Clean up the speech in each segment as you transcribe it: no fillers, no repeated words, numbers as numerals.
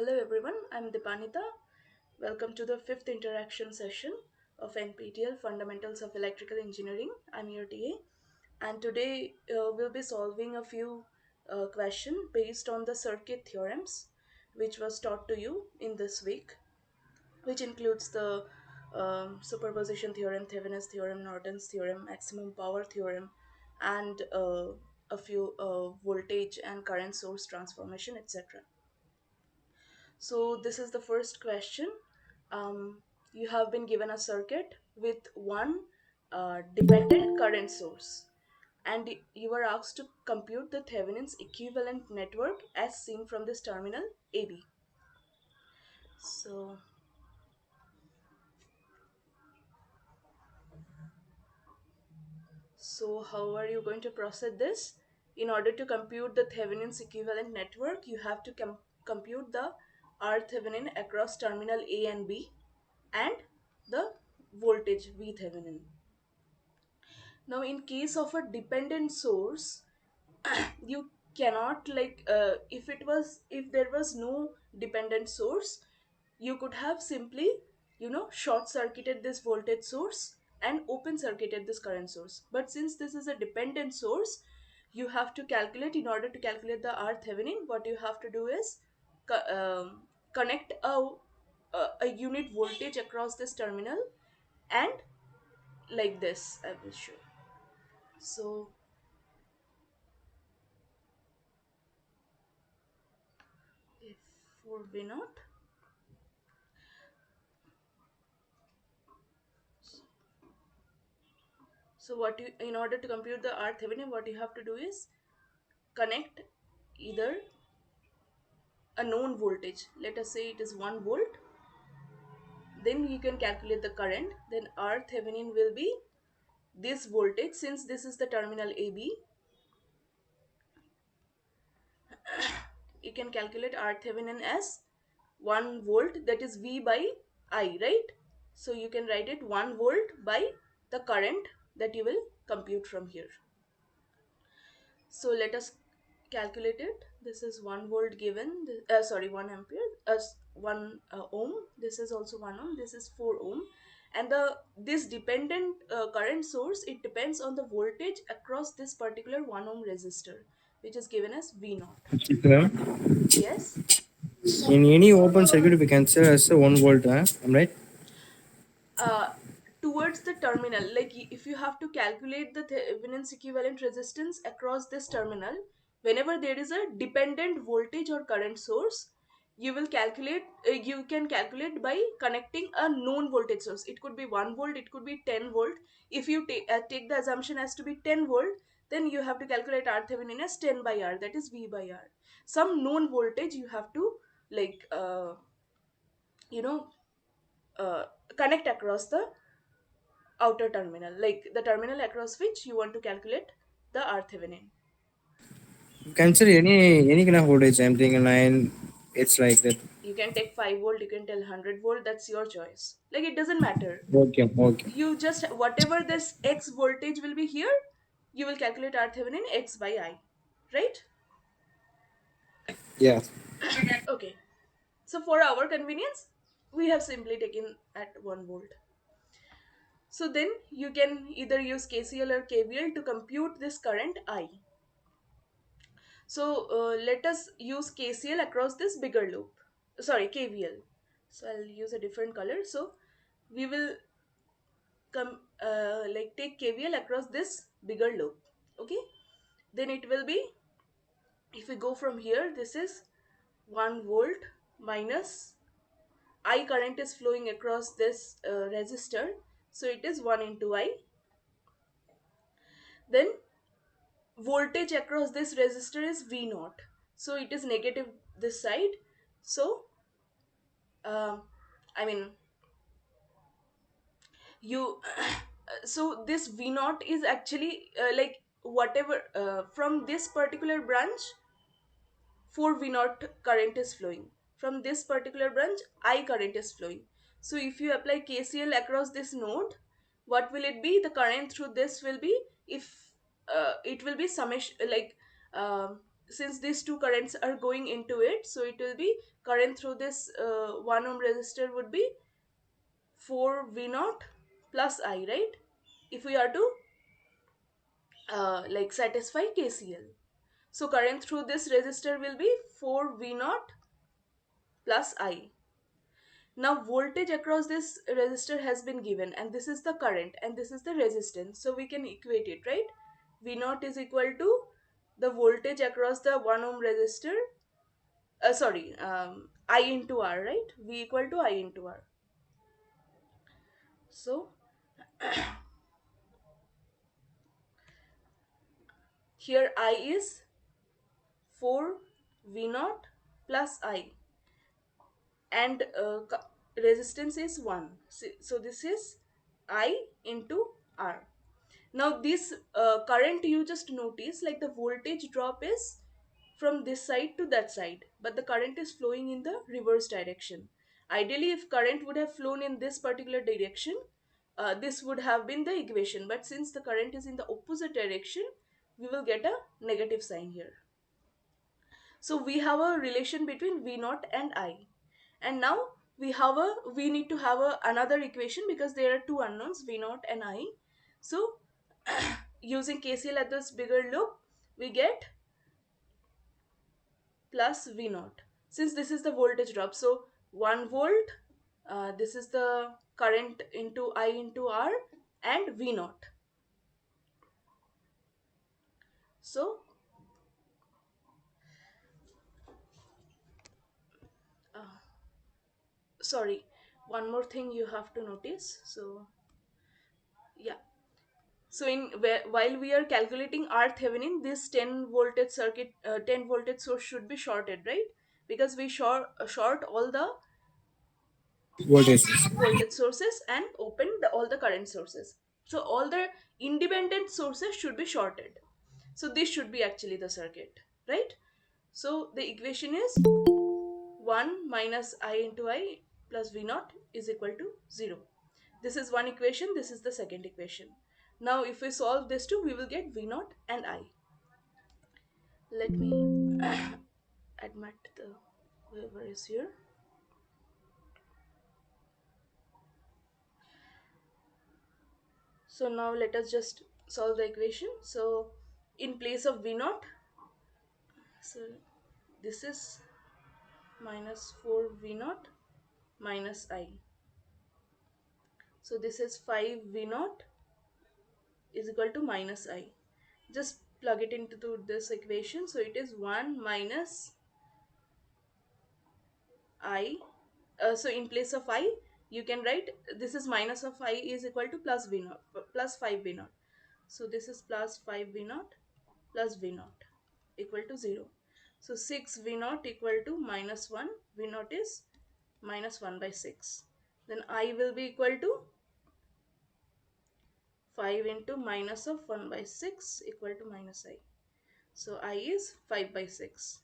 Hello everyone, I'm Dipanita. Welcome to the fifth interaction session of NPTEL Fundamentals of Electrical Engineering. I'm your TA, and today we'll be solving a few questions based on the circuit theorems which was taught to you in this week, which includes the superposition theorem, Thevenin's theorem, Norton's theorem, maximum power theorem, and a few voltage and current source transformation, etc. So this is the first question. You have been given a circuit with one dependent current source, and you are asked to compute the Thevenin's equivalent network as seen from this terminal AB. So, so how are you going to process this? In order to compute the Thevenin's equivalent network, you have to compute the R Thevenin across terminal A and B and the voltage V Thevenin. Now in case of a dependent source, you cannot if there was no dependent source, you could have simply short circuited this voltage source and open circuited this current source. But since this is a dependent source, you have to calculate, in order to calculate the R Thevenin, what you have to do is connect a unit voltage across this terminal, and like this I will show. So if for V naught, so what you, in order to compute the R Thevenin, what you have to do is connect either a known voltage, let us say it is 1 volt, then you can calculate the current, then R Thevenin will be this voltage. Since this is the terminal AB, you can calculate R Thevenin as 1 volt, that is V by I, right? So you can write it 1 volt by the current that you will compute from here. So let us calculate it. This is 1 volt given, 1 ampere, 1 ohm. This is also 1 ohm. This is 4 ohm. And this dependent current source, it depends on the voltage across this particular 1 ohm resistor, which is given as V naught. Ma'am, Yes. in any open circuit, we consider as a 1 volt. I'm right. uh, Towards the terminal, like if you have to calculate the Thevenin's equivalent resistance across this terminal, whenever there is a dependent voltage or current source, you can calculate by connecting a known voltage source. It could be 1 volt, it could be 10 volt. If you take the assumption as to be 10 volt, then you have to calculate R Thevenin as 10 by R, that is V by R. Some known voltage you have to, like you know uh, connect across the outer terminal, like the terminal across which you want to calculate the R Thevenin. We consider any kind of voltage. I'm thinking 9. It's like that. You can take 5 volt, you can tell 100 volt, that's your choice. Like it doesn't matter. Okay, okay. You just, whatever this X voltage will be here, you will calculate R Thevenin X by I. Right? Yeah. Okay. So for our convenience, we have simply taken at 1 volt. So then you can either use KCL or KVL to compute this current I. So let us use KCL across this bigger loop. Sorry, KVL. So I'll use a different color. So we will take KVL across this bigger loop. Okay. Then it will be, if we go from here, this is 1 volt minus I current is flowing across this resistor. So it is 1 into I. Then voltage across this resistor is V naught. So it is negative this side. So um, I mean, you so this V naught is actually like whatever from this particular branch, 4 V naught current is flowing. From this particular branch, I current is flowing. So if you apply KCL across this node, what will it be? The current through this will be, if it will be summation, like since these two currents are going into it, so it will be current through this 1 ohm resistor would be 4 v naught plus I, right? If we are to like satisfy KCL. So current through this resistor will be 4 v naught plus I. Now voltage across this resistor has been given, and this is the current and this is the resistance. So we can equate it, right? V naught is equal to the voltage across the 1 ohm resistor, sorry, I into R, right? V equal to I into R. So here I is 4 V naught plus I, and resistance is 1. So this is I into R. Now this current, you just notice like the voltage drop is from this side to that side, but the current is flowing in the reverse direction. Ideally, if current would have flown in this particular direction, this would have been the equation, but since the current is in the opposite direction, we will get a negative sign here. So we have a relation between V naught and I. And now we need to have another equation because there are two unknowns, V naught and I. So using KCL at this bigger loop, we get plus V naught. Since this is the voltage drop, so 1 volt, this is the current into I into R, and V naught. So, uh, sorry, one more thing you have to notice. So, yeah. So while we are calculating R Thevenin, this 10 voltage circuit, 10 voltage source should be shorted, right? Because we short all the Voltage. voltage sources and open all the current sources. So all the independent sources should be shorted. So this should be actually the circuit, right? So the equation is 1 minus I into I plus V naught is equal to 0. This is one equation, this is the second equation. Now if we solve this two, we will get V naught and I. Let me admit the whoever is here. So now let us just solve the equation. So in place of V naught, so this is minus 4 V naught minus I. So this is 5 V naught is equal to minus I. Just plug it into this equation. So it is 1 minus I. So in place of I, you can write this is minus of I is equal to plus V naught, plus 5 V naught. So this is plus 5 V naught plus V naught equal to 0. So 6 V naught equal to minus 1. V naught is minus 1 by 6. Then I will be equal to 5 into minus of 1 by 6 equal to minus I. So I is 5 by 6.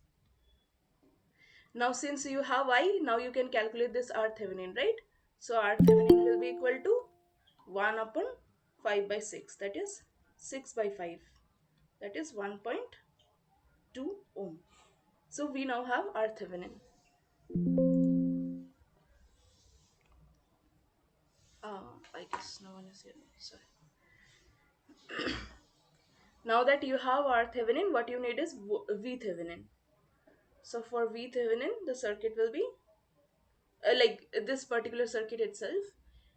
Now since you have I, now you can calculate this R Thevenin, right? So R Thevenin will be equal to 1 upon 5 by 6, that is 6 by 5, that is 1.2 ohm. So we now have R Thevenin. I guess no one is here. Sorry. Now that you have R Thevenin, what you need is V Thevenin. So for V Thevenin, the circuit will be like this particular circuit itself.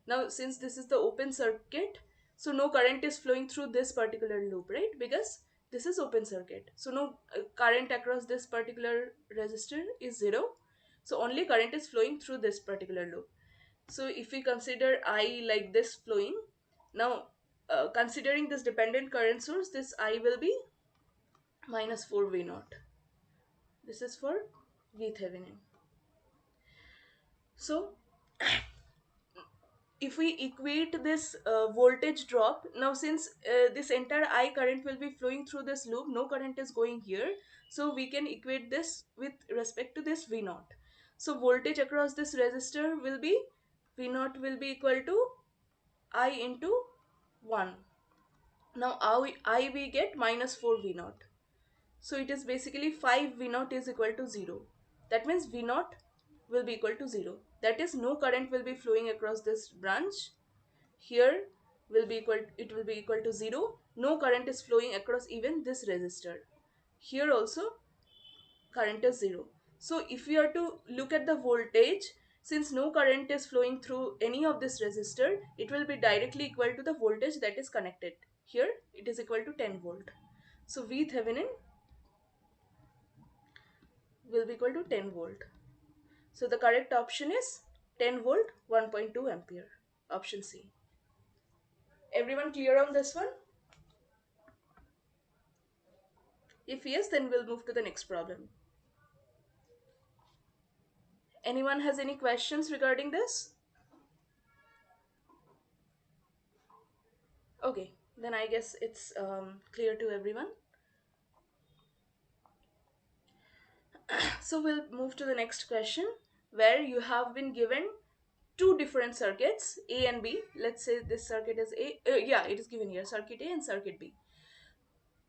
Now since this is the open circuit, so no current is flowing through this particular loop, right? Because this is open circuit, so no current across this particular resistor is 0. So only current is flowing through this particular loop. So if we consider I like this flowing, now considering this dependent current source, this I will be minus 4 V naught. This is for V Thevenin. So if we equate this voltage drop, now since this entire I current will be flowing through this loop, no current is going here, so we can equate this with respect to this V naught. So voltage across this resistor will be V naught will be equal to I into 1. Now I we get minus 4 V naught. So it is basically 5 V naught is equal to 0. That means V naught will be equal to 0. That is, no current will be flowing across this branch. Here it will be equal to 0. No current is flowing across even this resistor. Here also current is 0. So if we are to look at the voltage, since no current is flowing through any of this resistor, it will be directly equal to the voltage that is connected. Here it is equal to 10 volt. So V Thevenin will be equal to 10 volt. So the correct option is 10 volt 1.2 ampere. Option C. Everyone clear on this one? If yes, then we'll move to the next problem. Anyone has any questions regarding this? Okay, then I guess it's clear to everyone. So we'll move to the next question, where you have been given two different circuits, A and B. Let's say this circuit is A. Yeah, it is given here, circuit A and circuit B.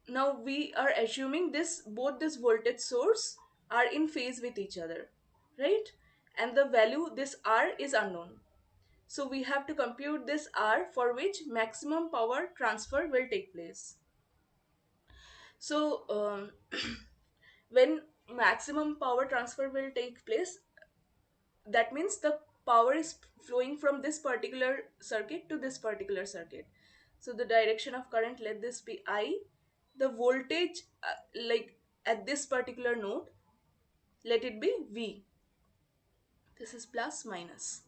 Now we are assuming this both this voltage source are in phase with each other, right? And the value this R is unknown. So we have to compute this R for which maximum power transfer will take place. So when maximum power transfer will take place, that means the power is flowing from this particular circuit to this particular circuit. So the direction of current, let this be I. The voltage, like at this particular node, let it be V. This is plus minus.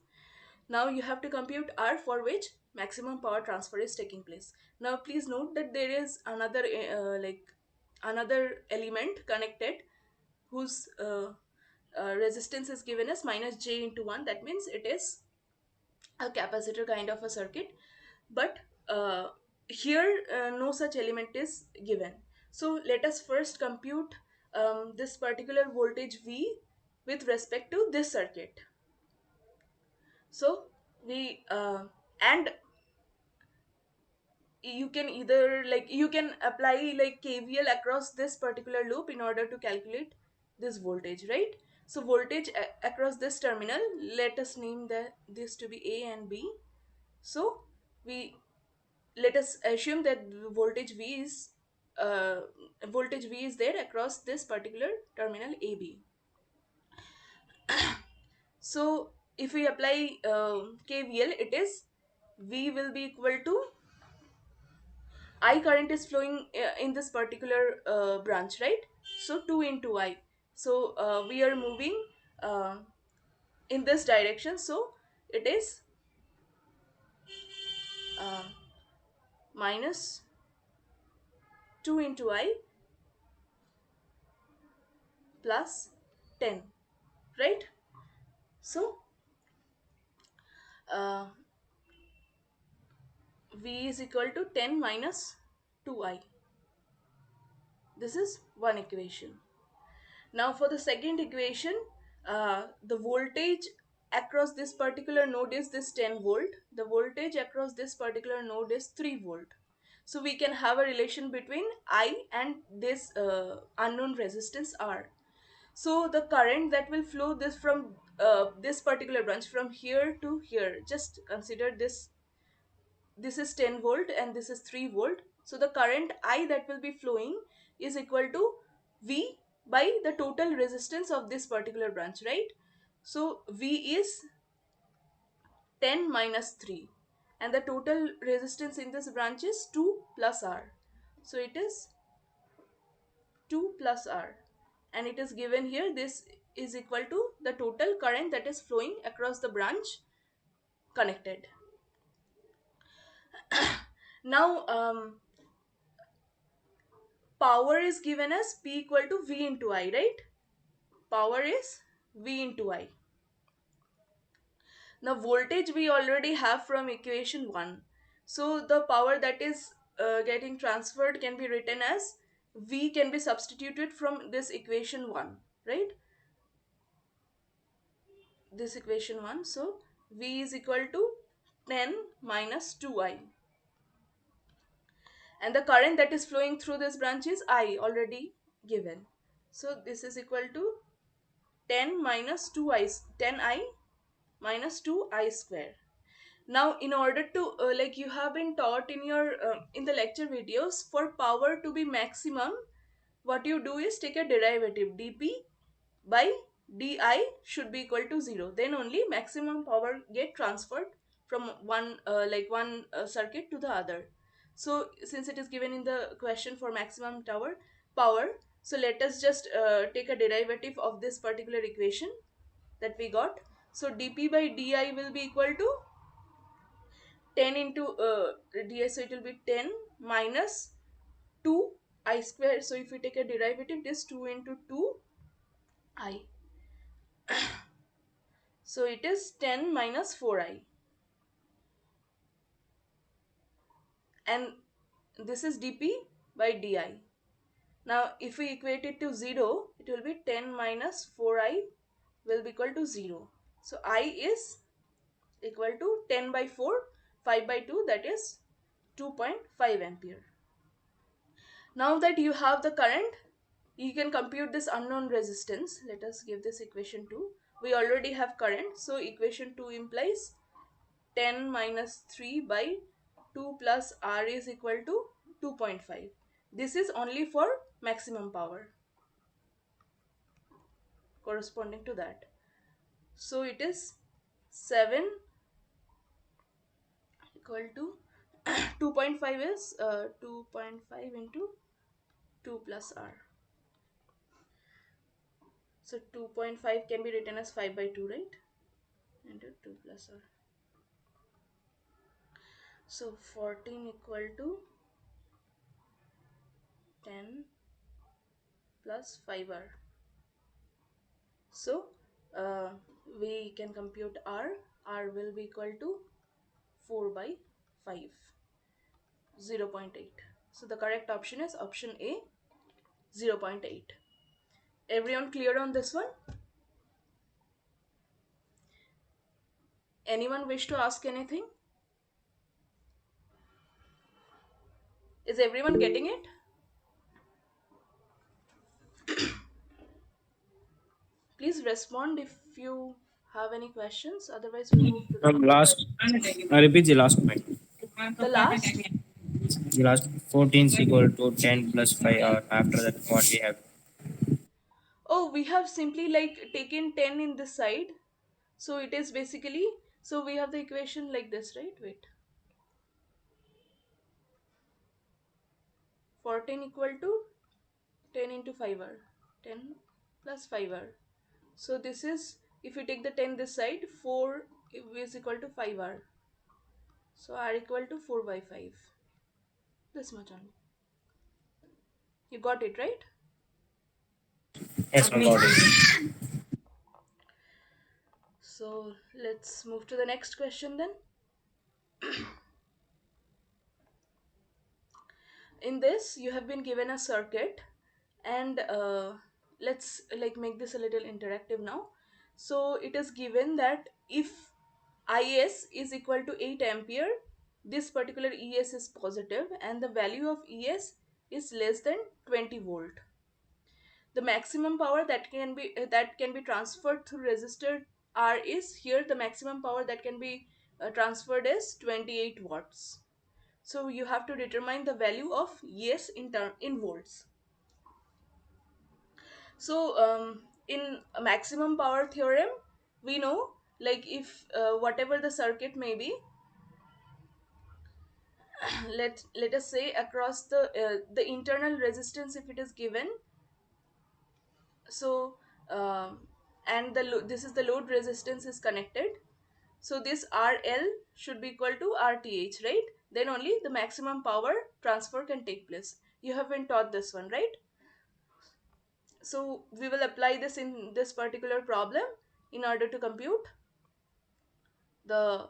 Now you have to compute R for which maximum power transfer is taking place. Now please note that there is another another element connected whose resistance is given as minus J into 1. That means it is a capacitor kind of a circuit. But here no such element is given. So let us first compute this particular voltage V with respect to this circuit. So we and you can either, like, you can apply like KVL across this particular loop in order to calculate this voltage, right? So voltage across this terminal, let us name this to be A and B. So we let us assume that uh, voltage V is there across this particular terminal AB. So if we apply KVL, it is V will be equal to I current is flowing in this particular branch, right? So 2 into I. So we are moving uh, in this direction. So it is uh, minus 2 into I plus 10, right? So uh, V is equal to 10 minus 2I. This is one equation. Now for the second equation, the voltage across this particular node is this 10 volt. The voltage across this particular node is 3 volt. So we can have a relation between I and this unknown resistance R. So the current that will flow this from this particular branch from here to here, just consider this is 10 volt and this is 3 volt. So the current I that will be flowing is equal to V by the total resistance of this particular branch, right? So V is 10 minus 3, and the total resistance in this branch is 2 plus R. So it is 2 plus R, and it is given here, this is equal to the total current that is flowing across the branch connected. Now power is given as P equal to V into I, right? Power is V into I. Now voltage we already have from equation 1. So the power that is getting transferred can be written as V can be substituted from this equation 1, right? This equation 1. So V is equal to 10 minus 2I. And the current that is flowing through this branch is I already. given. So this is equal to 10 minus 2i, 10i minus 2i square. Now in order to like you have been taught in your in the lecture videos, for power to be maximum, what you do is take a derivative. Dp by di should be equal to 0, then only maximum power get transferred from one circuit to the other. So since it is given in the question for maximum power, so let us just take a derivative of this particular equation that we got. So dp by di will be equal to 10 into di, so it will be 10 minus 2 I square. So if we take a derivative, it is 2 into 2 I. So it is 10 minus 4i, and this is dp by di. Now if we equate it to 0, it will be 10 minus 4i will be equal to 0. So I is equal to 10 by 4, 5 by 2, that is 2.5 ampere. Now that you have the current, you can compute this unknown resistance. Let us give this equation 2. We already have current, so equation 2 implies 10 minus 3 by 2 plus R is equal to 2.5. This is only for maximum power corresponding to that. So it is 7 equal to 2.5 is 2.5 into 2 plus R. So 2.5 can be written as 5 by 2, right? Into 2 plus R. So 14 equal to 10 plus 5R. So we can compute R. R will be equal to 4 by 5, 0.8. So the correct option is option A, 0.8. Everyone clear on this one? Anyone wish to ask anything? Is everyone getting it? Please respond if you have any questions. Otherwise, we move to the next. Last, repeat the last point. The last. The last 14 is equal to 10 plus 5, or after that, what we have. Oh, we have simply like taken 10 in this side. So it is basically, so we have the equation like this, right? Wait. 14 equal to 10 into 5r. 10 plus 5r. So this is, if you take the 10 this side, 4 is equal to 5r. So r equal to 4 by 5. This much only. You got it, right? Yes, I got it. So let's move to the next question then. In this, you have been given a circuit, and let's like make this a little interactive now. So it is given that if is is equal to 8 ampere, this particular es is positive and the value of es is less than 20 volt. The maximum power that can be transferred through resistor R is, here the maximum power that can be transferred is 28 watts. So you have to determine the value of es in volts. So in a maximum power theorem, we know, like if whatever the circuit may be, let us say across the internal resistance, if it is given, so and this is the load resistance is connected, so this RL should be equal to RTH, right? Then only the maximum power transfer can take place. You have been taught this one, right? So we will apply this in this particular problem in order to compute the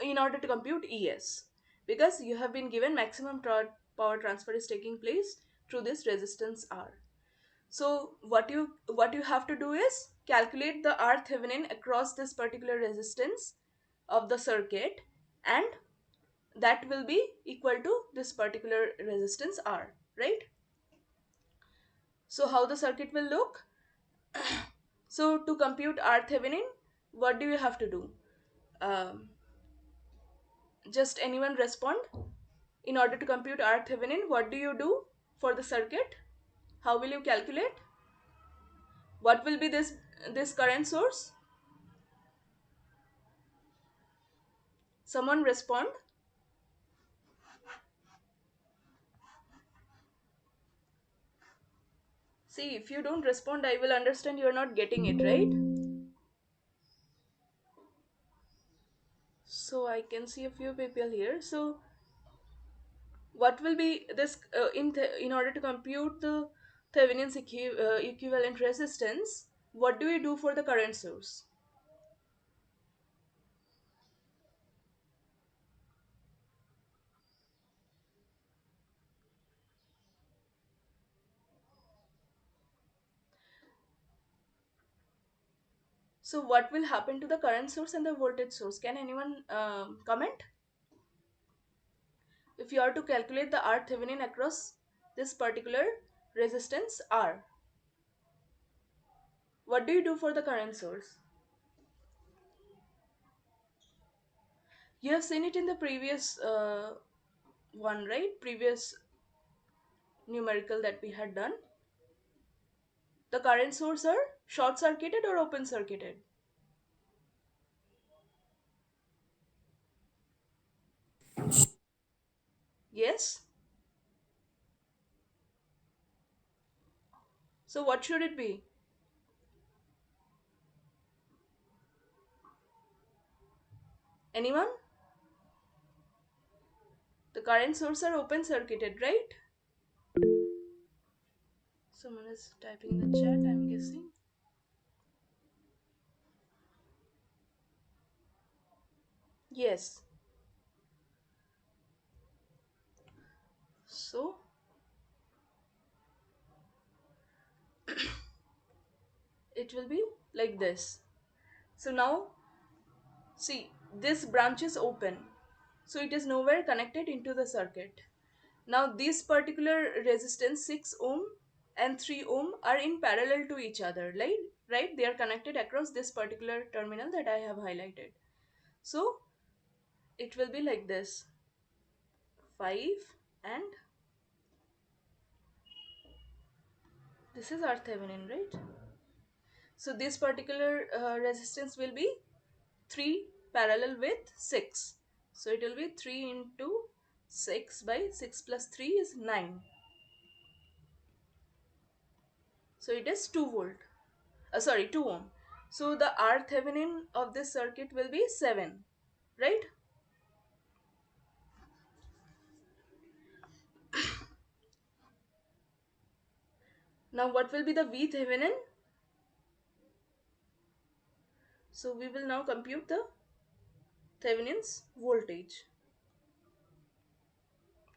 in order to compute es, because you have been given maximum power transfer is taking place through this resistance R. So what you have to do is calculate the R Thevenin across this particular resistance of the circuit, and that will be equal to this particular resistance R, right? So how the circuit will look? So to compute RThevenin, what do you have to do? Um, just anyone respond? In order to compute RThevenin, what do you do for the circuit? How will you calculate? What will be this current source? Someone respond. See, if you don't respond, I will understand you are not getting it, right? So I can see a few people here. So what will be this in order to compute the Thevenin's equivalent resistance? What do we do for the current source? So what will happen to the current source and the voltage source? Can anyone comment? If you are to calculate the R Thevenin across this particular resistance R, what do you do for the current source? You have seen it in the previous one, right? Previous numerical that we had done. The current source are short circuited or open circuited? Yes. So what should it be? Anyone? The current source are open circuited, right? Someone is typing in the chat, I'm guessing. Yes. So it will be like this. So now see, this branch is open. So it is nowhere connected into the circuit. Now this particular resistance 6 ohm and 3 ohm are in parallel to each other, right? They are connected across this particular terminal that I have highlighted. So it will be like this, 5, and this is our Thevenin, right? So this particular resistance will be 3 parallel with 6. So it will be 3 into 6 by 6 plus 3 is 9. So it is 2 volt. Sorry, 2 ohm. So the R Thevenin of this circuit will be 7, right? Now what will be the V Thevenin? So we will now compute the Thevenin's voltage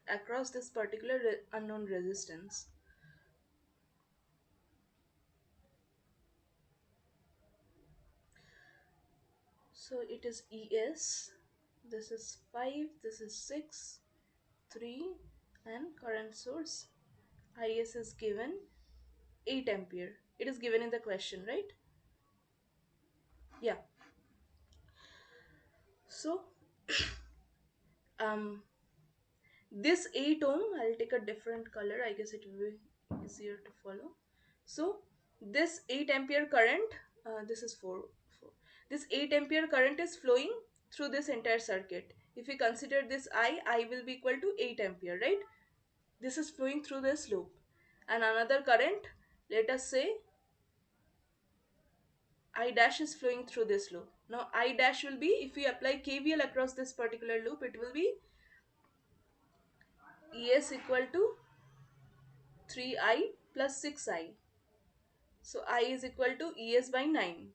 across this particular unknown resistance. So it is ES, this is 5, this is 6, 3, and current source IS is given 8 ampere. It is given in the question, right? Yeah. So um this 8 ohm, I'll take a different color, I guess it will be easier to follow. So this 8 ampere current, this is 4. This 8 ampere current is flowing through this entire circuit. If we consider this I will be equal to 8 ampere, right? This is flowing through this loop. And another current, let us say I dash is flowing through this loop. Now I dash will be, if we apply KVL across this particular loop, it will be ES equal to 3I plus 6I. So I is equal to ES by 9.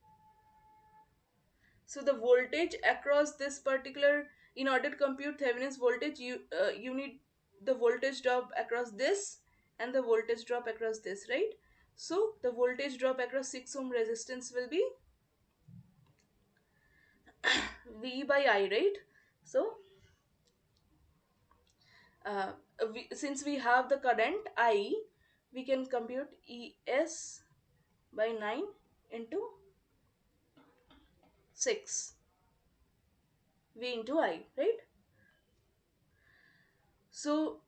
So the voltage across this particular, in order to compute Thevenin's voltage, you need the voltage drop across this and the voltage drop across this, right? So the voltage drop across 6 ohm resistance will be V by I, right? So uh, since we have the current I, we can compute es by 9 into 6 v into I, right? So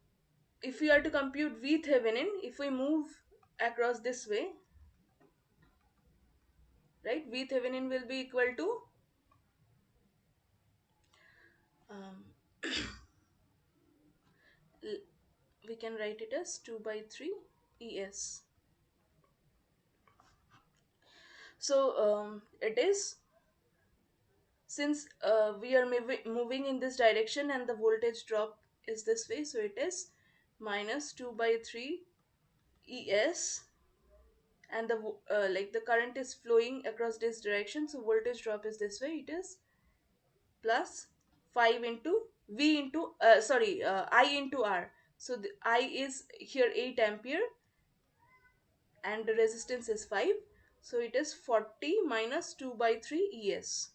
if we are to compute v thevenin, if we move across this way, right, v thevenin will be equal to um, we can write it as 2 by 3 es. So it is, since we are moving in this direction and the voltage drop is this way, so it is minus 2 by 3 es, and the like the current is flowing across this direction, so voltage drop is this way, it is plus 5 into v into I into r. So the I is here 8 ampere and the resistance is 5, so it is 40 minus 2 by 3 es.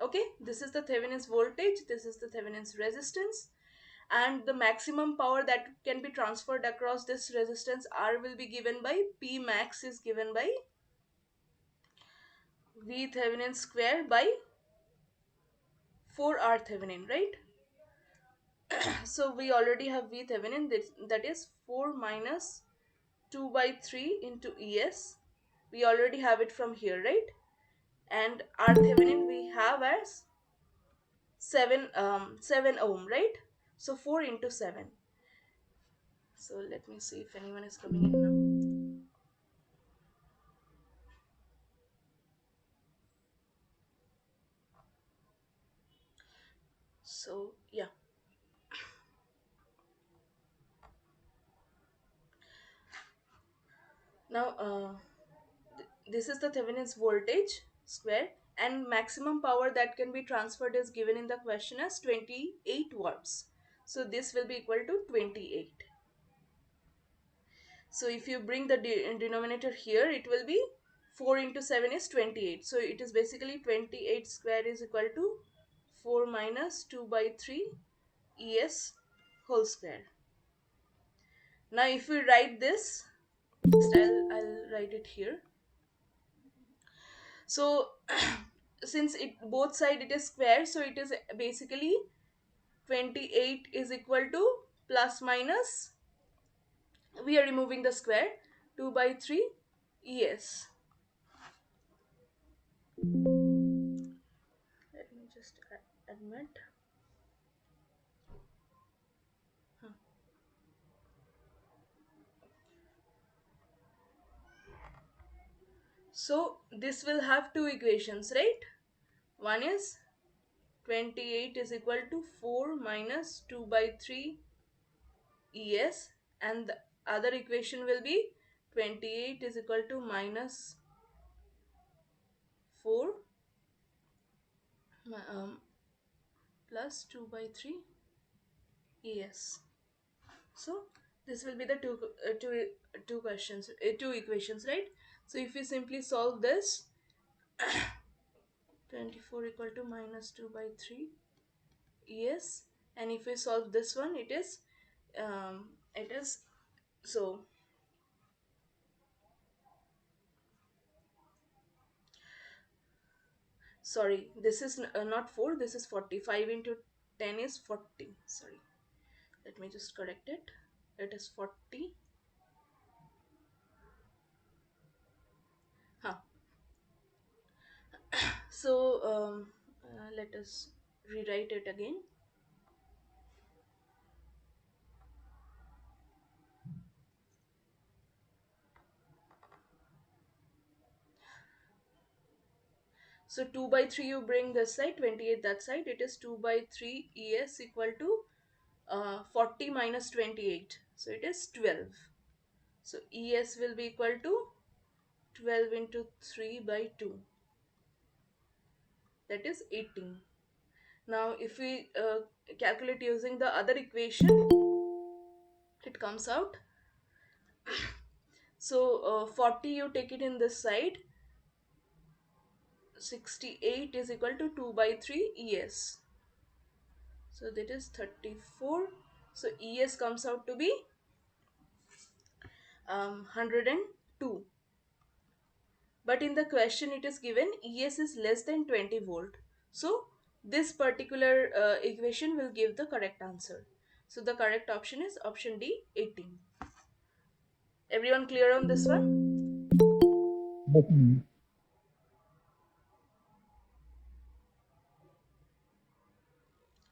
Okay, this is the Thevenin's voltage, this is the Thevenin's resistance, and the maximum power that can be transferred across this resistance R will be given by P max is given by V Thevenin square by 4R Thevenin, right? So we already have V Thevenin, that is 4 minus 2 by 3 into ES. We already have it from here, right? And R Thevenin we have as 7 ohm, right? So 4 into 7. So let me see if anyone is coming in now. So yeah. Now this is the Thevenin's voltage square, and maximum power that can be transferred is given in the question as 28 watts. So this will be equal to 28. So if you bring the denominator here, it will be 4 into 7 is 28. So it is basically 28 square is equal to 4 minus 2 by 3 es whole square. Now if we write this, I'll write it here. So since it both side it is square, so it is basically 28 is equal to plus minus, we are removing the square, 2 by 3 es. Let me just admit. Huh. So this will have two equations, right? One is 28 is equal to 4 minus 2 by 3 es, and the other equation will be 28 is equal to minus 4 um, plus 2 by 3 es. So this will be the two questions, two equations, right? So if we simply solve this, 24 equal to minus 2 by 3 es, and if we solve this one, it is so sorry, this is not 4, this is 45 into 10 is 40. Sorry, let me just correct it. It is 40. Huh. So let us rewrite it again. So 2 by 3 you bring this side, 28 that side, it is 2 by 3 es equal to 40 minus 28. So it is 12. So es will be equal to 12 into 3 by 2. That is 18. Now if we calculate using the other equation, it comes out. So 40 you take it in this side, 68 is equal to 2 by 3 es. So that is 34. So es comes out to be 102. But in the question it is given ES is less than 20 volt. So this particular equation will give the correct answer. So the correct option is option D, 18. Everyone clear on this one?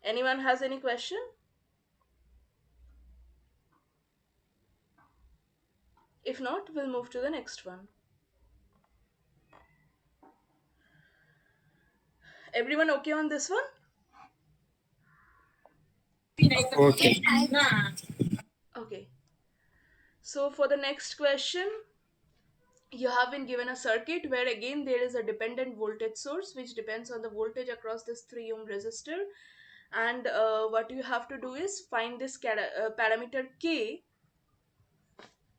Anyone has any question? If not, we'll move to the next one. Everyone okay on this one? Okay. Okay. So for the next question, you have been given a circuit where again there is a dependent voltage source which depends on the voltage across this 3 ohm resistor, and what you have to do is find this parameter k,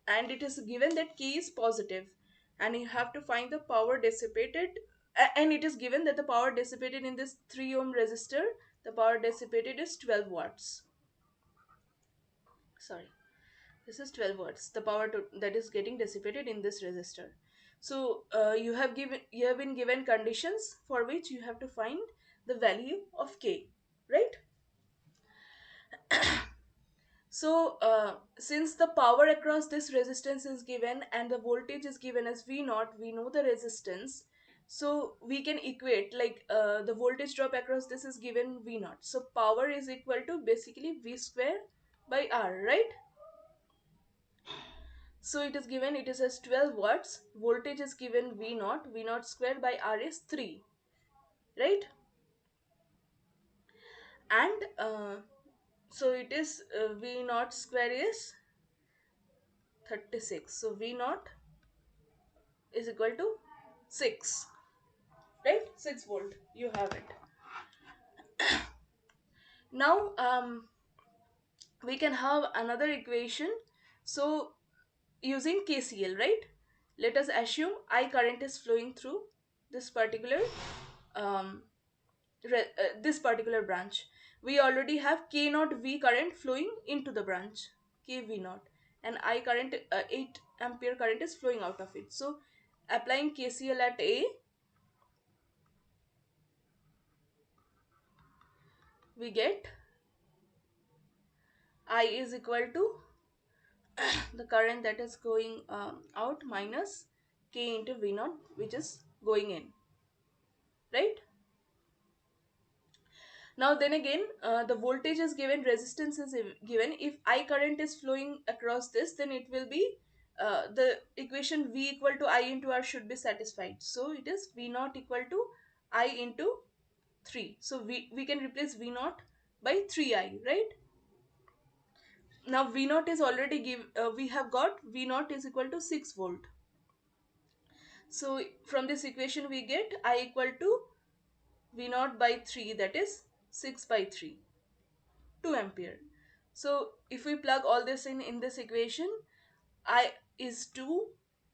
and it is given that k is positive, and you have to find the power dissipated, and it is given that the power dissipated in this 3 ohm resistor, the power dissipated is 12 watts. Sorry, this is 12 watts, the power that is getting dissipated in this resistor. So you have been given conditions for which you have to find the value of k, right? So since the power across this resistance is given and the voltage is given as v naught, we know the resistance, so we can equate like the voltage drop across this is given v naught, so power is equal to basically v square by r, right? So it is given, it is as 12 watts, voltage is given v naught square by r is 3, right? And so it is v naught square is 36, so v naught is equal to 6, right? 6 volt, you have it. Now we can have another equation. So using KCL, right? Let us assume I current is flowing through this particular um, this particular branch. We already have K naught V current flowing into the branch, K V naught, and I current 8 ampere current is flowing out of it. So applying KCL at A, we get I is equal to the current that is going out minus K into V naught, which is going in, right? Now then again, the voltage is given, resistance is given. If I current is flowing across this, then it will be the equation V equal to I into R should be satisfied. So it is V naught equal to I into 3. So we can replace V naught by 3I, right? Now V naught is already we have got V naught is equal to 6 volt. So from this equation we get I equal to V naught by 3, that is 6 by 3, 2 ampere. So if we plug all this in this equation, I is 2,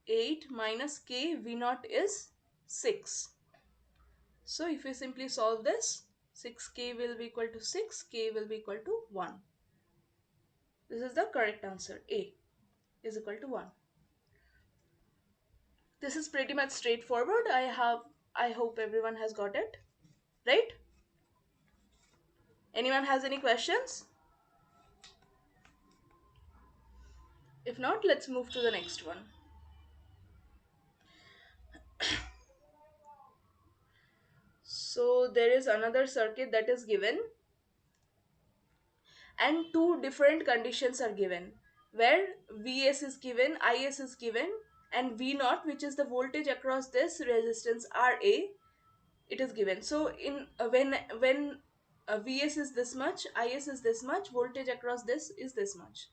8 minus K V naught is 6. So if we simply solve this, 6K will be equal to 6, K will be equal to 1. This is the correct answer. A is equal to 1. This is pretty much straightforward. I hope everyone has got it, right? Anyone has any questions? If not, let's move to the next one. So there is another circuit that is given, and two different conditions are given where Vs is given, Is is given, and V naught, which is the voltage across this resistance Ra, it is given. So in when Vs is this much, Is is this much, voltage across this is this much.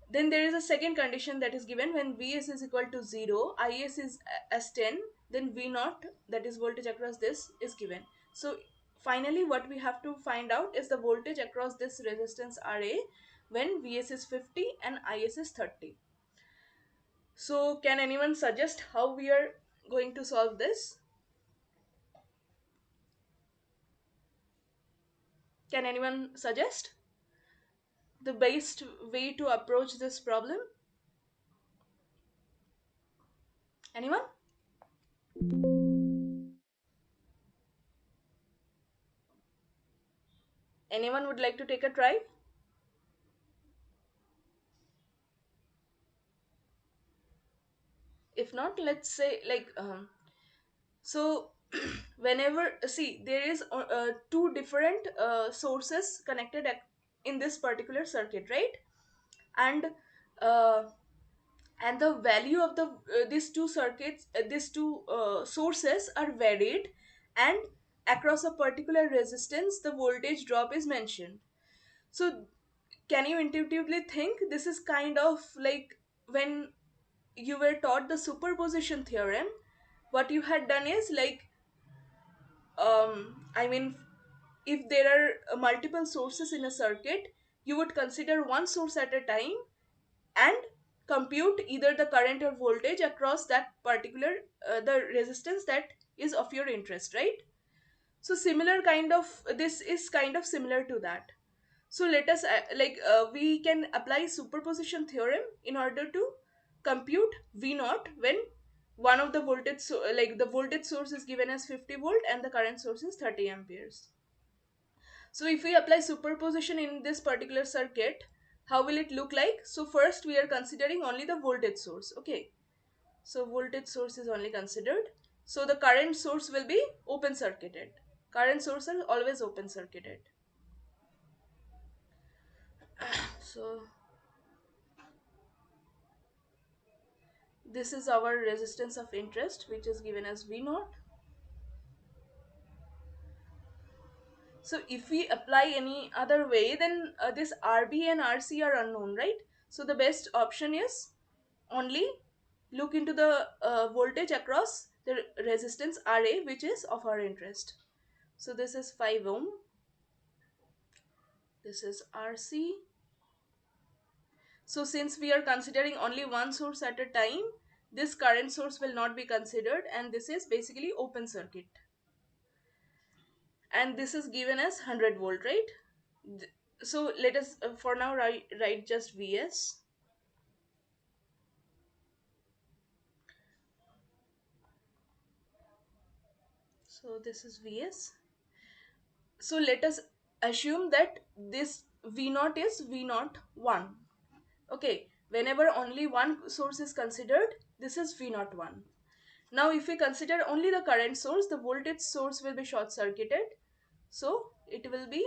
Then there is a second condition that is given when Vs is equal to 0, Is is as 10, then V naught, that is voltage across this, is given. So finally what we have to find out is the voltage across this resistance Ra when Vs is 50 and Is is 30. So can anyone suggest how we are going to solve this? Can anyone suggest the best way to approach this problem? Anyone? Anyone would like to take a try? If not, let's say like so whenever see there is two different sources connected in this particular circuit, right? And uh, and the value of the these two circuits these two sources are varied, and across a particular resistance the voltage drop is mentioned. So can you intuitively think this is kind of like when you were taught the superposition theorem, what you had done is like I mean, if there are multiple sources in a circuit, you would consider one source at a time and compute either the current or voltage across that particular the resistance that is of your interest, right? So similar kind of this is kind of similar to that. So let us we can apply superposition theorem in order to compute v naught when one of the like the voltage source is given as 50 volt and the current source is 30 amperes. So if we apply superposition in this particular circuit, how will it look like? So first we are considering only the voltage source. Okay. So voltage source is only considered. So the current source will be open circuited. Current source are always open circuited. So this is our resistance of interest, which is given as V naught. So if we apply any other way, then this RB and RC are unknown, right? So the best option is only look into the voltage across the resistance RA, which is of our interest. So this is 5 ohm, this is RC. So since we are considering only one source at a time, this current source will not be considered, and this is basically open circuit. And this is given as 100 volt, right? So let us for now write just Vs. So this is Vs. So let us assume that this V naught is V naught 1. Okay, whenever only one source is considered, this is V naught 1. Now if we consider only the current source, the voltage source will be short circuited. So it will be,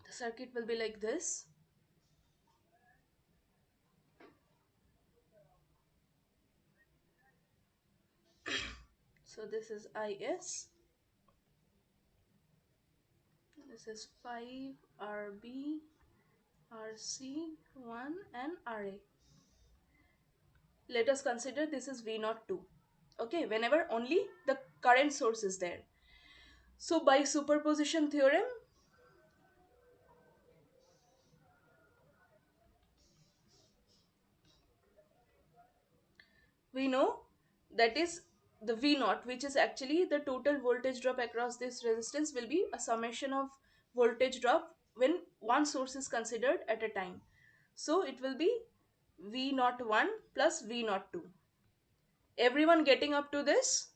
the circuit will be like this. So this is Is, this is 5 RB, RC 1 and RA. Let us consider this is V naught 2. Okay, whenever only the current source is there. So by superposition theorem, we know that is the V naught, which is actually the total voltage drop across this resistance, will be a summation of voltage drop when one source is considered at a time. So it will be V naught 1 plus V naught 2. Everyone getting up to this?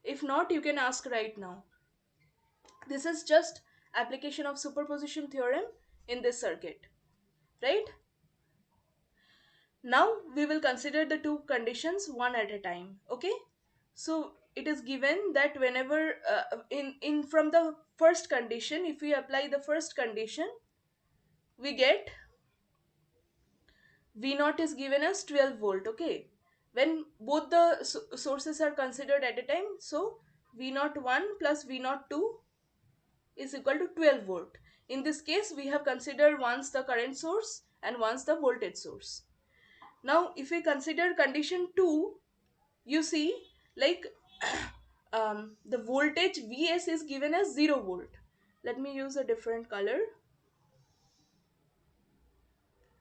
If not, you can ask right now. This is just application of superposition theorem in this circuit, right? Now we will consider the two conditions one at a time. Okay, so it is given that whenever in from the first condition, if we apply the first condition, we get V naught is given as 12 volt. Okay, when both the sources are considered at a time, so V naught 1 plus V naught 2 is equal to 12 volt. In this case, we have considered once the current source and once the voltage source. Now if we consider condition 2, you see like the voltage Vs is given as 0 volt. Let me use a different color.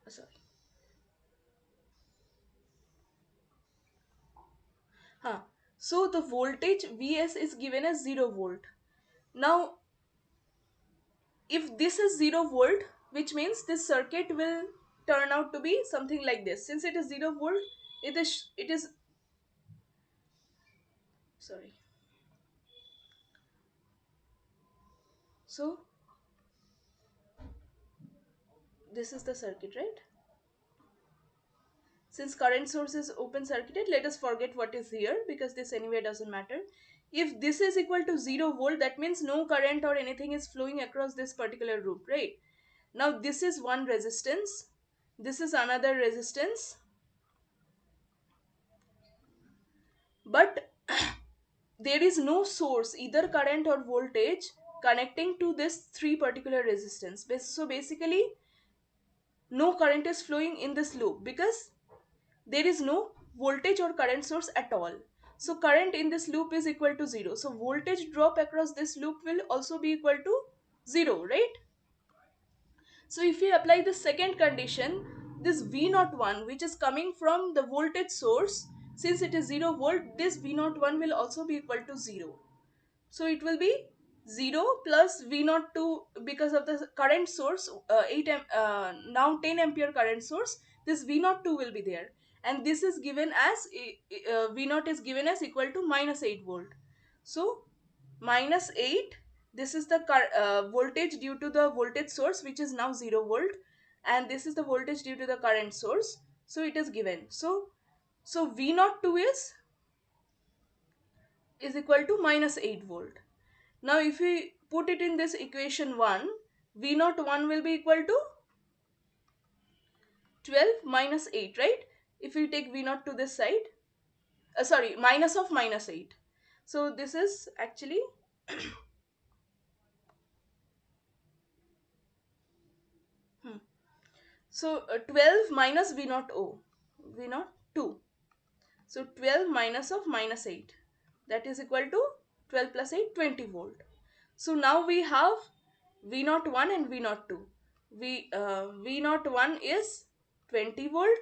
Sorry. Huh. So the voltage Vs is given as 0 volt. Now if this is 0 volt, which means this circuit will turn out to be something like this. Since it is 0 volt, It is sorry. So this is the circuit, right? Since current source is open circuited, let us forget what is here because this anyway doesn't matter. If this is equal to 0 volt, that means no current or anything is flowing across this particular loop, right? Now this is one resistance, this is another resistance, but there is no source, either current or voltage, connecting to this three particular resistance. So basically, no current is flowing in this loop because there is no voltage or current source at all. So current in this loop is equal to 0. So voltage drop across this loop will also be equal to 0, right? So if we apply the second condition, this V01 which is coming from the voltage source, since it is 0 volt, this V01 will also be equal to 0. So it will be 0 plus V02 because of the current source, now 10 ampere current source, this V02 will be there. And this is given as, V0 is given as equal to minus 8 volt. So minus 8, this is the voltage due to the voltage source which is now 0 volt, and this is the voltage due to the current source. So it is given. So V02 is equal to minus 8 volt. Now if we put it in this equation 1, V01 will be equal to 12 minus 8, right? If we take V0 to this side, sorry, minus of minus 8. So this is actually, so 12 minus V0 V02. So 12 minus of minus 8, that is equal to 12 plus 8, 20 volt. So now we have V01 and V02. V01 is 20 volt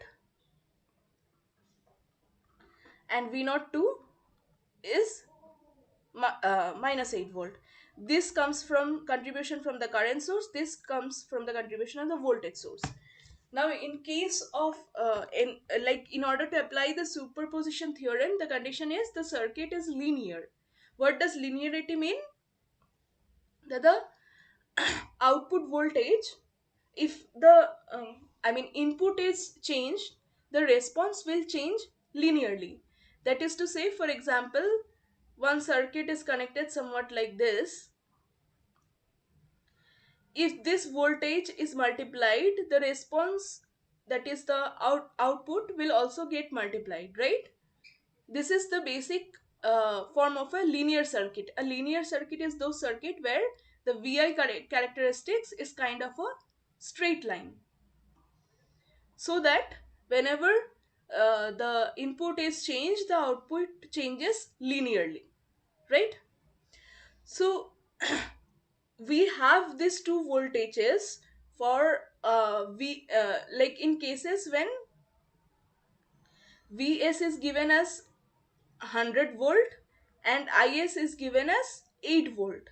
and V02 is minus 8 volt. This comes from contribution from the current source, this comes from the contribution of the voltage source. Now in case of, in order to apply the superposition theorem, the condition is the circuit is linear. What does linearity mean? That the output voltage, if the input is changed, the response will change linearly. That is to say, for example, one circuit is connected somewhat like this. If this voltage is multiplied, the response, that is the output, will also get multiplied, right? This is the basic form of a linear circuit. A linear circuit is those circuit where the vi characteristics is kind of a straight line, so that whenever the input is changed, the output changes linearly, right? So we have these two voltages for like in cases when Vs is given as 100 volt and Is is given as 8 volt.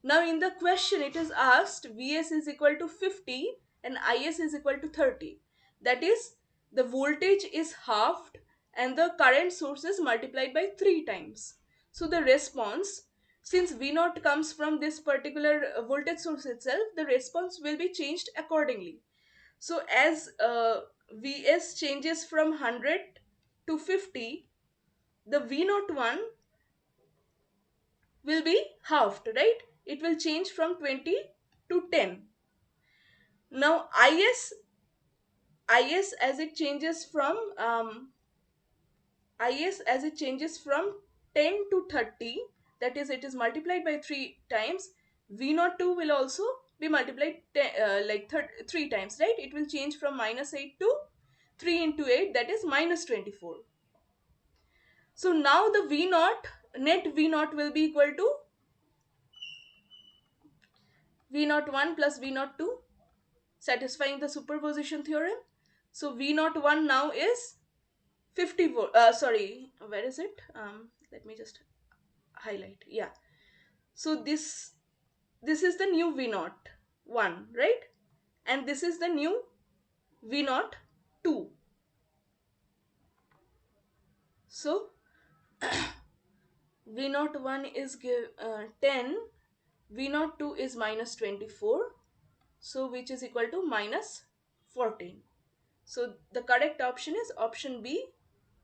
Now in the question it is asked Vs is equal to 50 and Is is equal to 30. That is, the voltage is halved and the current source is multiplied by 3 times. So the response, since V0 comes from this particular voltage source itself, the response will be changed accordingly. So as Vs changes from 100 to 50, the V01 will be halved, right? It will change from 20 to 10. Now is as it changes from is as it changes from 10 to 30, that is, it is multiplied by 3 times. V02 will also be multiplied 3 times, right? It will change from minus 8 to 3 into 8, that is minus 24. So now the V0, net V0 will be equal to V01 plus V02, satisfying the superposition theorem. So V01 now is 50 volt. Sorry, where is it? Let me just highlight. Yeah. So this is the new V01, right? And this is the new V02. So v naught 1 is 10, v naught 2 is minus 24, so which is equal to minus 14. So the correct option is option B,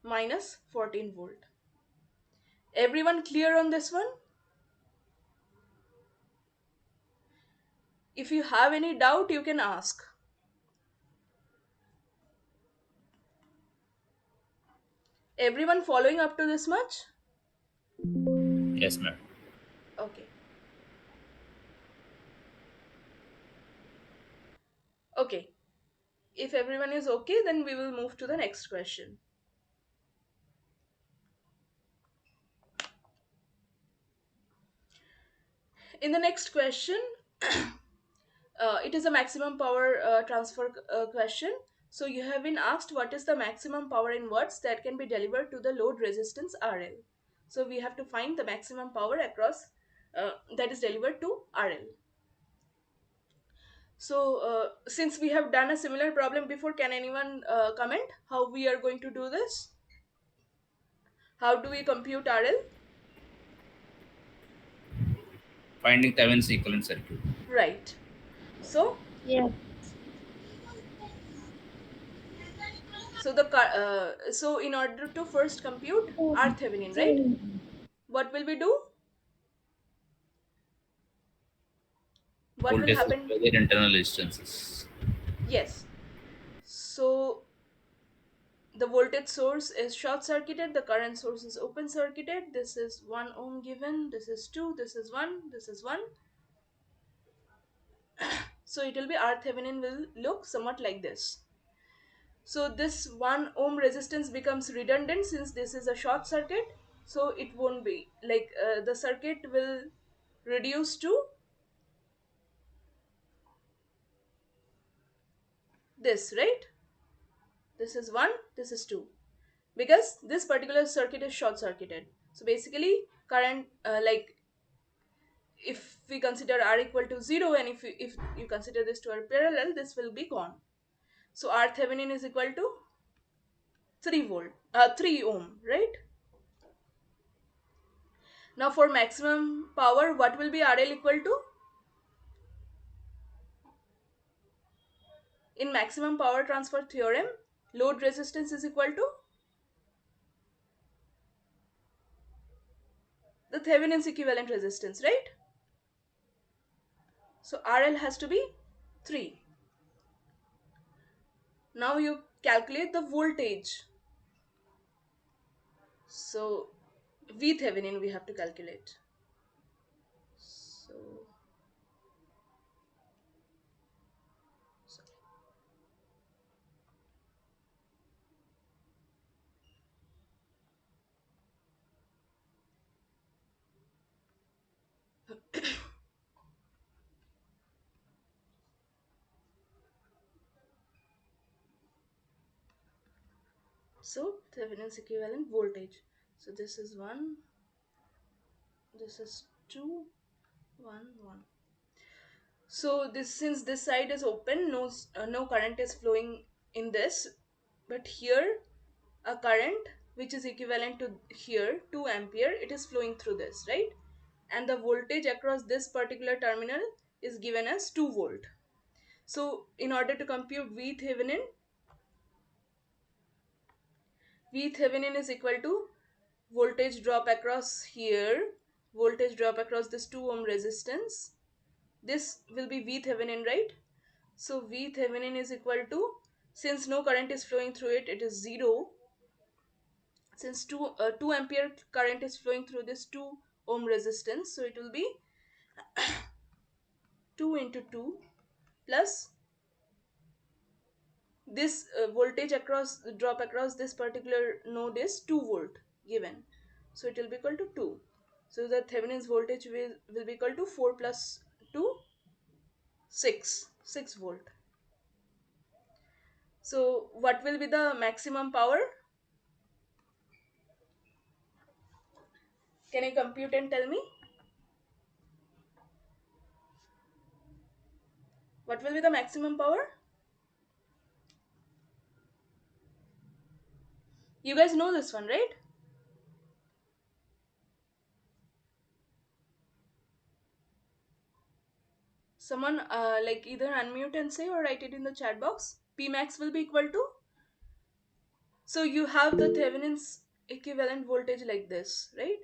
minus 14 volt. Everyone clear on this one? If you have any doubt, you can ask. Everyone following up to this much? Yes, ma'am. Okay. Okay. If everyone is okay, then we will move to the next question. In the next question, it is a maximum power transfer question. So you have been asked what is the maximum power in watts that can be delivered to the load resistance RL. So we have to find the maximum power across that is delivered to RL. So since we have done a similar problem before, can anyone comment how we are going to do this? How do we compute RL? Finding Thevenin's equivalent circuit. Right. So Yeah. so in order to first compute R Thevenin, right? What will we do? What will Voltage happen? by their internal resistances. Yes. So the voltage source is short circuited, the current source is open circuited. This is 1 ohm given, this is 2, this is 1, this is 1. So it will be R Thevenin will look somewhat like this. So this 1 ohm resistance becomes redundant since this is a short circuit. So it won't be like the circuit will reduce to this, right? This is 1, this is 2. Because this particular circuit is short circuited. So basically current like if we consider R equal to 0 and if you consider this to a parallel, this will be gone. So R Thevenin is equal to 3 volt, 3 ohm, right? Now for maximum power, what will be RL equal to? In maximum power transfer theorem, load resistance is equal to the Thevenin's equivalent resistance, right? So RL has to be 3. Now you calculate the voltage. So V Thevenin we have to calculate. So, sorry. So Thevenin's equivalent voltage. So this is 1, this is 2, 1, 1. So this since this side is open, no current is flowing in this, but here a current which is equivalent to here 2 ampere, it is flowing through this, right? And the voltage across this particular terminal is given as 2 volt. So in order to compute V Thevenin is equal to voltage drop across here, voltage drop across this 2 ohm resistance. This will be V Thevenin, right? So V Thevenin is equal to, since no current is flowing through it, it is 0. Since 2 ampere current is flowing through this 2 ohm resistance, so it will be 2 into 2 plus this voltage across drop across this particular node is 2 volt given, so it will be equal to 2. So the Thevenin's voltage will be equal to 4 plus 2, 6 volt. So what will be the maximum power? Can you compute and tell me what will be the maximum power? You guys know this one, right? Someone like either unmute and say or write it in the chat box. Pmax will be equal to. So you have the Thevenin's equivalent voltage like this, right?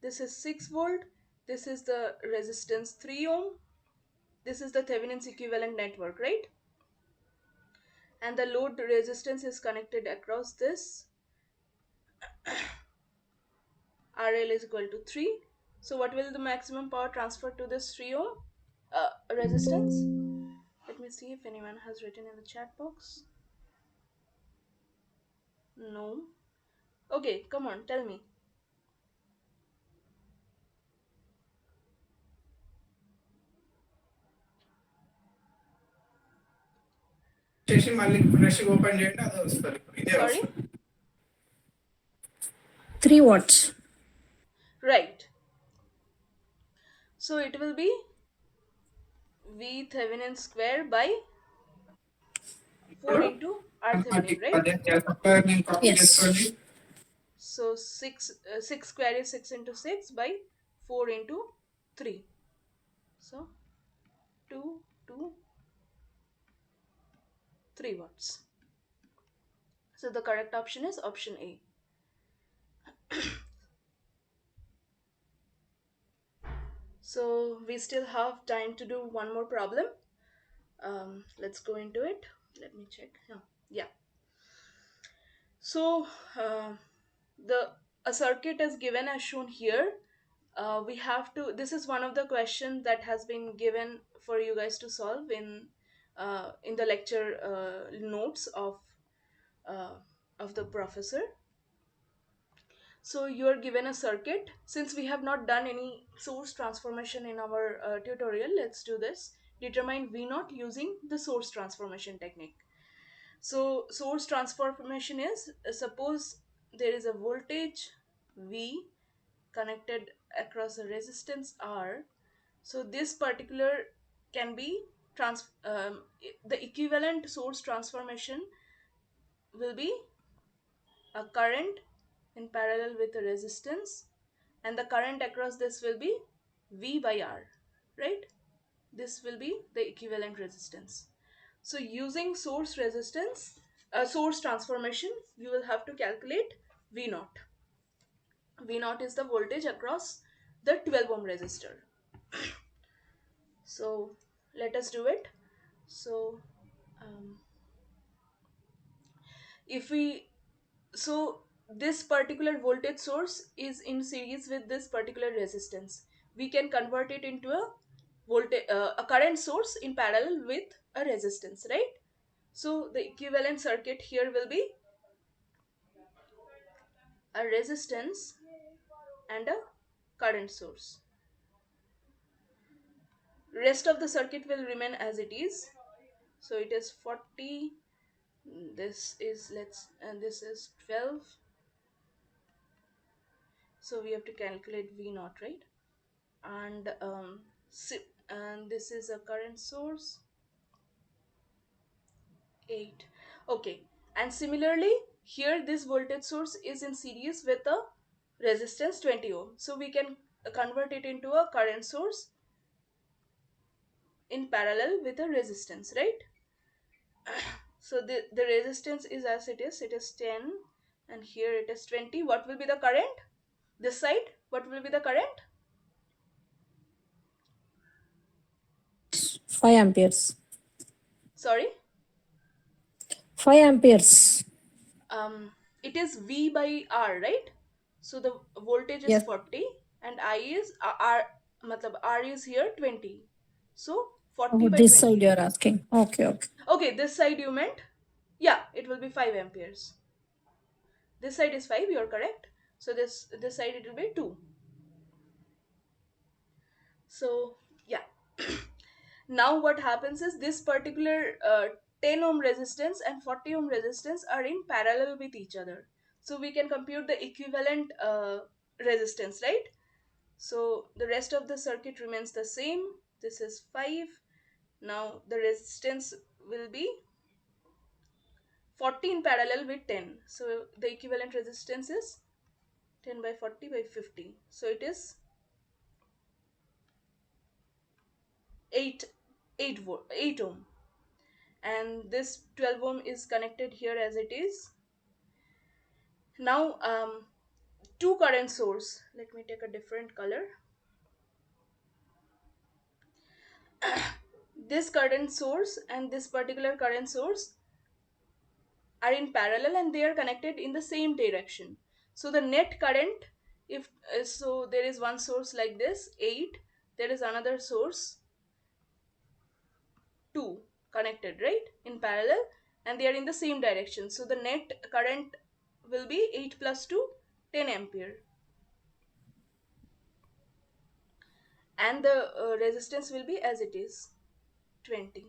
This is 6 volt. This is the resistance 3 ohm. This is the Thevenin's equivalent network, right? And the load resistance is connected across this. RL is equal to 3. So what will the maximum power transfer to this 3 ohm resistance? Let me see if anyone has written in the chat box. No. Okay, come on, tell me. చేసి మళ్ళీ fresh open చేయండి అదే వస్తుంది ఇదే Sorry? వస్తుంది 3 watts. Right. So it will be V Thevenin square by 4 into R Thevenin, right? నేను copy Yes. చేసుకోండి So 6 square is 6 into 6 by 4 into 3. So 2, 2, 3 watts. So the correct option is option A. So we still have time to do one more problem. Let's go into it. Let me check. Yeah. So the a circuit is given as shown here. We have to. This is one of the questions that has been given for you guys to solve in the lecture notes uh, of the professor. So you are given a circuit. Since we have not done any source transformation in our tutorial, let's do this. Determine V naught using the source transformation technique. So source transformation is suppose there is a voltage V connected across a resistance R. So this particular can be the equivalent source transformation will be a current in parallel with a resistance, and the current across this will be V by R, right? This will be the equivalent resistance. So using source transformation, you will have to calculate V naught. V naught is the voltage across the 12 ohm resistor. So let us do it. So um, if we so this particular voltage source is in series with this particular resistance, we can convert it into a current source in parallel with a resistance, right? So the equivalent circuit here will be a resistance and a current source. Rest of the circuit will remain as it is. So it is 40. This is and this is 12. So we have to calculate V naught, right? And and this is a current source 8. Okay, and similarly here this voltage source is in series with a resistance 20 ohm, so we can convert it into a current source in parallel with a resistance, right? So the resistance is as it is 10, and here it is 20. What will be the current this side? What will be the current? 5 amperes. Sorry. 5 amperes. um it is V by R, right? So the voltage is Yes. 40 and I is R, matlab R is here 20. So 40 Oh, by this side 20. you're asking. Okay, okay. Okay, this side you meant? Yeah, it will be 5 amperes. This side is 5, you're correct. So this side it will be 2. So yeah. Now what happens is this particular 10 ohm resistance and 40 ohm resistance are in parallel with each other. So we can compute the equivalent resistance, right? So the rest of the circuit remains the same. This is 5. Now the resistance will be 40 in parallel with 10. So the equivalent resistance is 10 by 40 by 50. So it is 8 8 ohm, and this 12 ohm is connected here as it is. Now two current source, let me take a different color. This current source and this particular current source are in parallel and they are connected in the same direction. So the net current, if so there is one source like this 8, there is another source 2 connected right in parallel, and they are in the same direction. So the net current will be 8 plus 2, 10 ampere, and the resistance will be as it is, 20.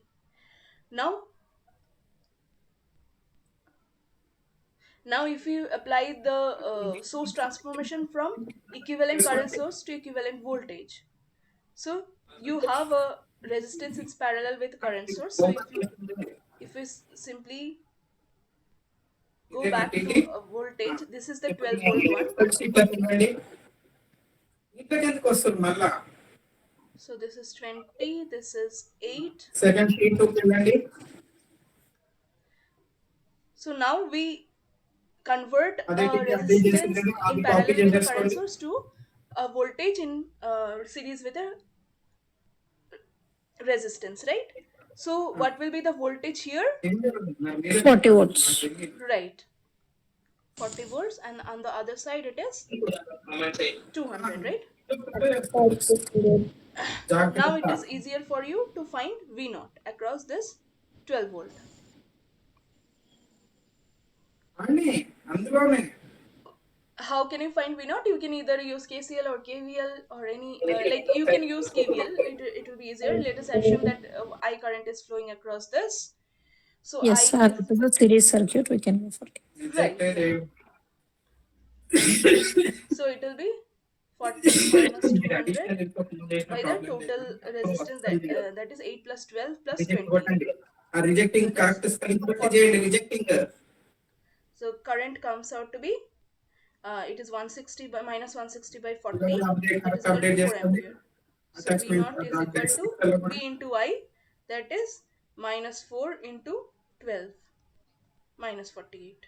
Now, if you apply the source transformation from equivalent current source to equivalent voltage, so you have a resistance is parallel with current source. So if we simply go back to a voltage, this is the 12-volt one. So this is 20, this is 8. So now we convert a resistance in parallel with a current source to a voltage in series with a resistance, right? So what will be the voltage here? 40 watts. Right, 40 volts, and on the other side it is 200, right? Now it is easier for you to find V naught across this 12 volt. How can you find V naught? You can either use KCL or KVL or any, like you can use KVL, it will be easier. Let us assume that I current is flowing across this. So Yes, I it is a series circuit. We can go for it. right. So it will be 40 minus 200 by the total resistance, that is 8 plus 12 plus 20. So it is 40. So current comes out to be it is 160 by minus 160 by 40, that is equal to 4 ampere. So V naught is equal to V into I, that is minus 4 into 12 minus 48,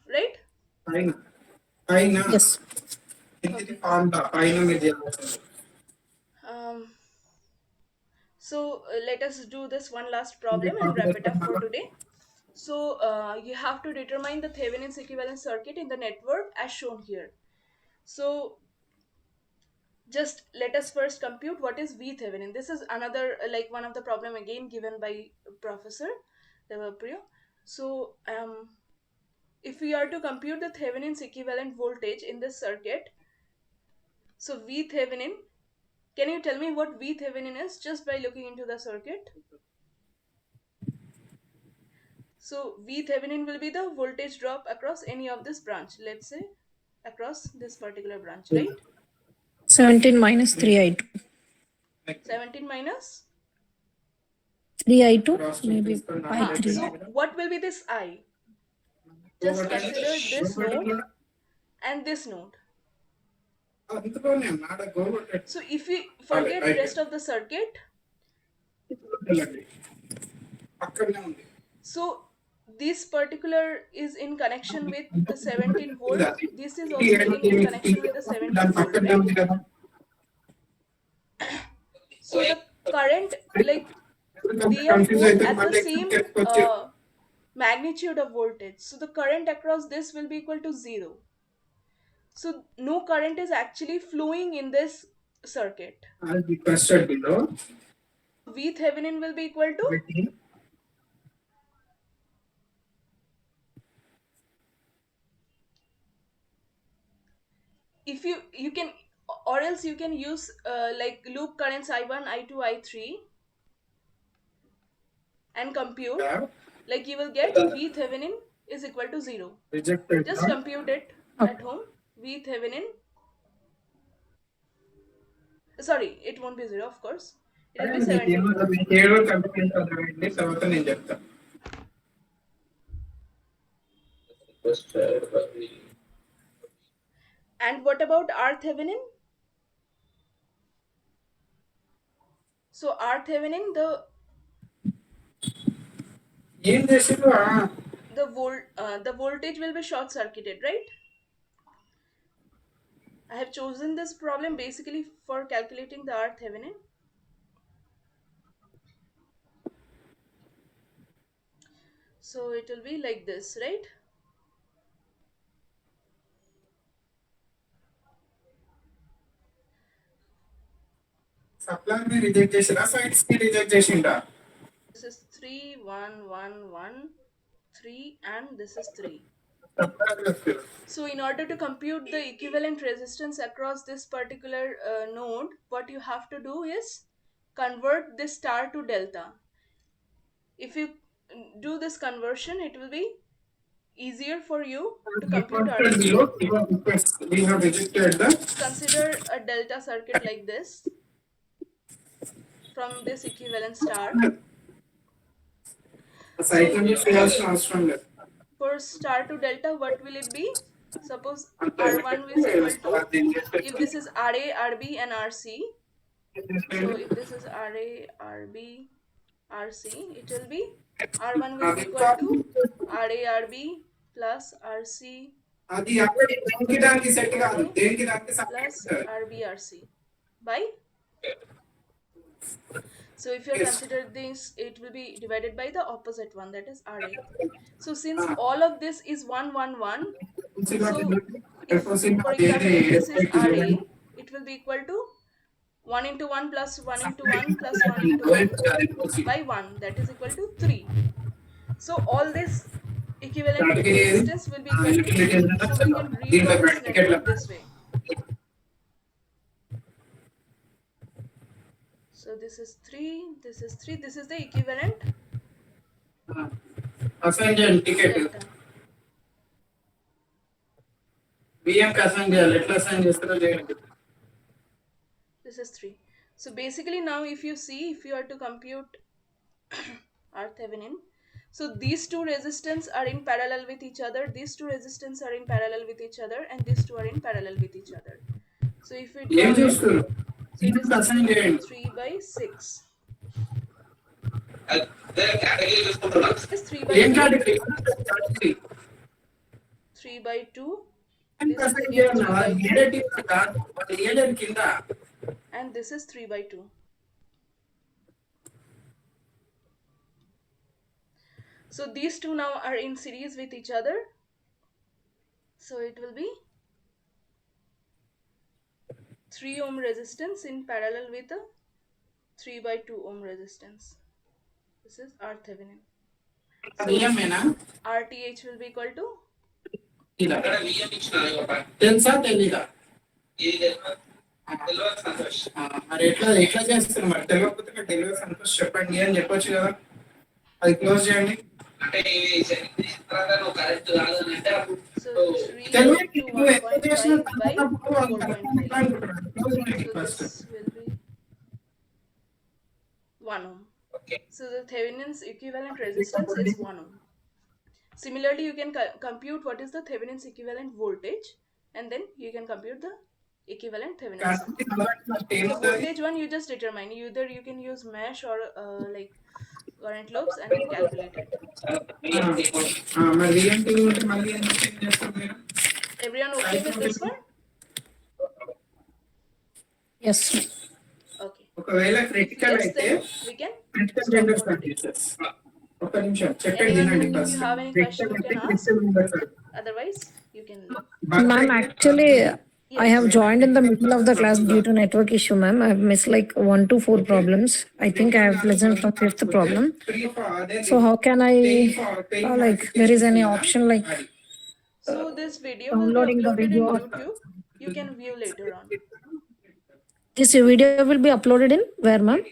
right? Yes. Okay. Um, so let us do this one last problem and wrap it up for today. So you have to determine the Thevenin's equivalent circuit in the network as shown here. So just let us first compute what is V Thevenin. This is another like one of the problem again given by Professor Devapriya. So if we are to compute the Thevenin's equivalent voltage in this circuit, so V Thevenin, can you tell me what V Thevenin is just by looking into the circuit? So V Thevenin will be the voltage drop across any of this branch. Let's say across this particular branch, right? 17 minus 3i2. 17 minus. 3i2, maybe So I3. what will be this I? Just consider this node and this node. So if we forget rest of the circuit, so this particular is in connection with the 17 volt. This is also in connection with the 17 volt, right? So the current, like they are both at the same magnitude of voltage. So the current across this will be equal to 0. So no current is actually flowing in this circuit. V Thevenin will be equal to, if you can, or else you can use like loop currents I1, I2, I3 and compute, like you will get V Thevenin is equal to 0. Just compute it Okay. at home. V Thevenin, sorry, it won't be 0 of course, it will be 17 volt. And what about R Thevenin? So RThevenin, the voltage will be short circuited, right? I have chosen this problem basically for calculating the RThevenin. So it will be like this, right? This is 3 1 1 1 3 and this is 3. So in order to compute the equivalent resistance across this particular node, what you have to do is convert this star to delta. If you do this conversion, it will be easier for you to compute RThevenin. Consider a delta circuit like this from this equivalent star. So for star to delta, what will it be? Suppose R1 is equal to, if this is RA, RB and RC. So if this is RA, RB, RC, it will be R1 will be equal to RA, RB plus RC, RA plus RB, RC by, so if you consider this, it will be divided by the opposite one, that is RA. So since all of this is 1 1 1, so if, for example, if this is RA, it will be equal to 1 into 1 plus 1 into 1 plus 1 into 1 by 1, that is equal to 3. So all this equivalent resistance will be equal to 3. So we can redraw this network this way. So this is 3, this is 3, this is the equivalent delta. This is 3. So basically now if you see, if you are to compute RThevenin, so these two resistance are in parallel with each other, these two resistance are in parallel with each other, and these two are in parallel with each other. So if we draw it, so it is 3 by 6. This is 3 by 2, 3 by 2, this is again 3 by 2, and this is 3 by 2. So these two now are in series with each other. So it will be 3 ohm resistance in parallel with a 3 by 2 ohm resistance. This is RThevenin. So RTH will be equal to, మరి ఎట్లా చేస్తారు మరి తెలియకపోతే delivery Santosh చెప్పండి అని చెప్పొచ్చు కదా, అది క్లోజ్ చేయండి. so 3 into 1.5 by 4.5. So this will be 1 ohm. So the Thevenin's equivalent resistance is 1 ohm. Similarly, you can compute what is the Thevenin's equivalent voltage, and then you can compute the equivalent Thevenin circuit. So voltage one you just determine. Either you can use mesh or like current loops and calculate it. మరి రియంటివ్ ఉంటే మళ్ళీ ఎందుకు change చేస్తారు మీరు? Everyone okay with this one? Yes. Okay. ఒకవేళ If critical yes, అయితే then we can critical stop general for today. Circuits. ఒక నిమిషం చెప్పండి Anyone, వినండి if first. you have any question, you can ask. Otherwise, you can leave. Ma'am, actually, I Yes. have joined in the middle of the class due to network issue, ma'am. I have missed like 1 to 4 problems. I think I have listened from 5th problem. So how can I, like, there is any option like So this video will be downloading the uploaded in video? YouTube. You can view later on. This video will be uploaded in where, ma'am?